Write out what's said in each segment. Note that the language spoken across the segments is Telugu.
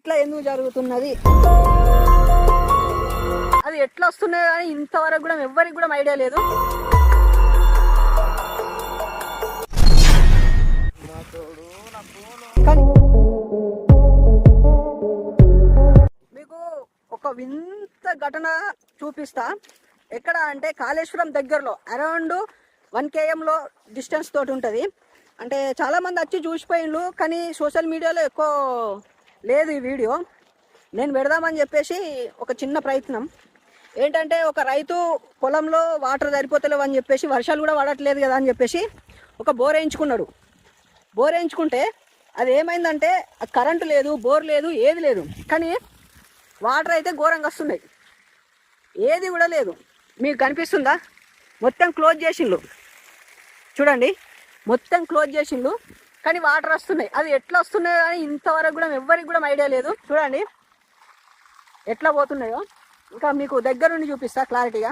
ఇట్లా ఎందుకు జరుగుతున్నది, అది ఎట్లా వస్తున్నాయో కానీ ఇంతవరకు కూడా ఎవ్వరికి కూడా ఐడియా లేదు. మీకు ఒక వింత ఘటన చూపిస్తా. ఎక్కడ అంటే కాళేశ్వరం దగ్గరలో అరౌండ్ 1 km డిస్టెన్స్ తోటి ఉంటుంది. అంటే చాలామంది వచ్చి చూసిపోయిండ్రు, కానీ సోషల్ మీడియాలో ఎక్కువ లేదు ఈ వీడియో. నేను పెడదామని చెప్పేసి ఒక చిన్న ప్రయత్నం ఏంటంటే, ఒక రైతు పొలంలో వాటర్ సరిపోతలేవు అని చెప్పేసి, వర్షాలు కూడా పడట్లేదు కదా అని చెప్పేసి ఒక బోర్ వేయించుకున్నాడు. బోర్ వేయించుకుంటే అది ఏమైందంటే, కరెంటు లేదు, బోర్ లేదు, ఏది లేదు, కానీ వాటర్ అయితే ఘోరంగా వస్తున్నాయి. ఏది కూడా లేదు. మీకు కనిపిస్తుందా? మొత్తం క్లోజ్ చేసిండ్రు చూడండి, మొత్తం క్లోజ్ చేసిండ్రు, కానీ వాటర్ వస్తున్నాయి. అది ఎట్లా వస్తున్నాయో కానీ ఇంతవరకు కూడా ఎవ్వరికి కూడా ఐడియా లేదు. చూడండి ఎట్లా పోతున్నాయో. ఇంకా మీకు దగ్గర నుండి చూపిస్తా క్లారిటీగా.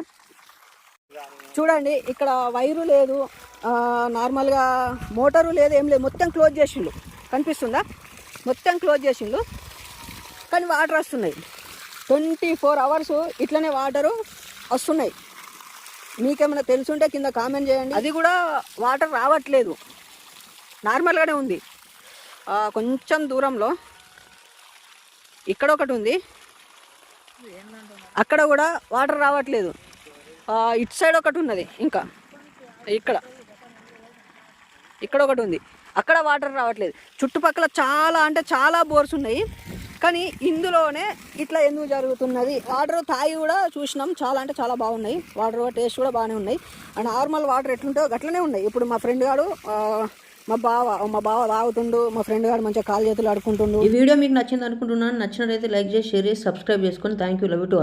చూడండి, ఇక్కడ వైరు లేదు, నార్మల్గా మోటారు లేదు, ఏం లేదు, మొత్తం క్లోజ్ చేసిండ్రు. కనిపిస్తుందా? మొత్తం క్లోజ్ చేసిండ్రు, కానీ వాటర్ వస్తున్నాయి. 24 hours ఇట్లనే వాటరు వస్తున్నాయి. మీకేమైనా తెలుసుంటే కింద కామెంట్ చేయండి. అది కూడా వాటర్ రావట్లేదు, నార్మల్గానే ఉంది. కొంచెం దూరంలో ఇక్కడ ఒకటి ఉంది, అక్కడ కూడా వాటర్ రావట్లేదు. ఇటు సైడ్ ఒకటి ఉన్నది, ఇంకా ఇక్కడ ఒకటి ఉంది, అక్కడ వాటర్ రావట్లేదు. చుట్టుపక్కల చాలా అంటే చాలా బోర్స్ ఉన్నాయి, కానీ ఇందులోనే ఇట్లా ఎందుకు జరుగుతున్నది. వాటర్ తాగి కూడా చూసినాం, చాలా అంటే చాలా బాగున్నాయి. వాటర్ టేస్ట్ కూడా బాగానే ఉన్నాయి. అండ్ నార్మల్ వాటర్ ఎట్లుంటాయో అట్లనే ఉన్నాయి. ఇప్పుడు మా ఫ్రెండ్ గారు మా బావ తాగుతుండు, మా ఫ్రెండ్ గారు మంచిగా కాలు చేతులు ఆడుకుంటుండు. ఈ వీడియో మీకు నచ్చింది అనుకుంటున్నాను. నచ్చినట్లయితే లైక్ చేసి, షేర్ చేసి, సబ్స్క్రైబ్ చేసుకొని. Thank you. Love you to all.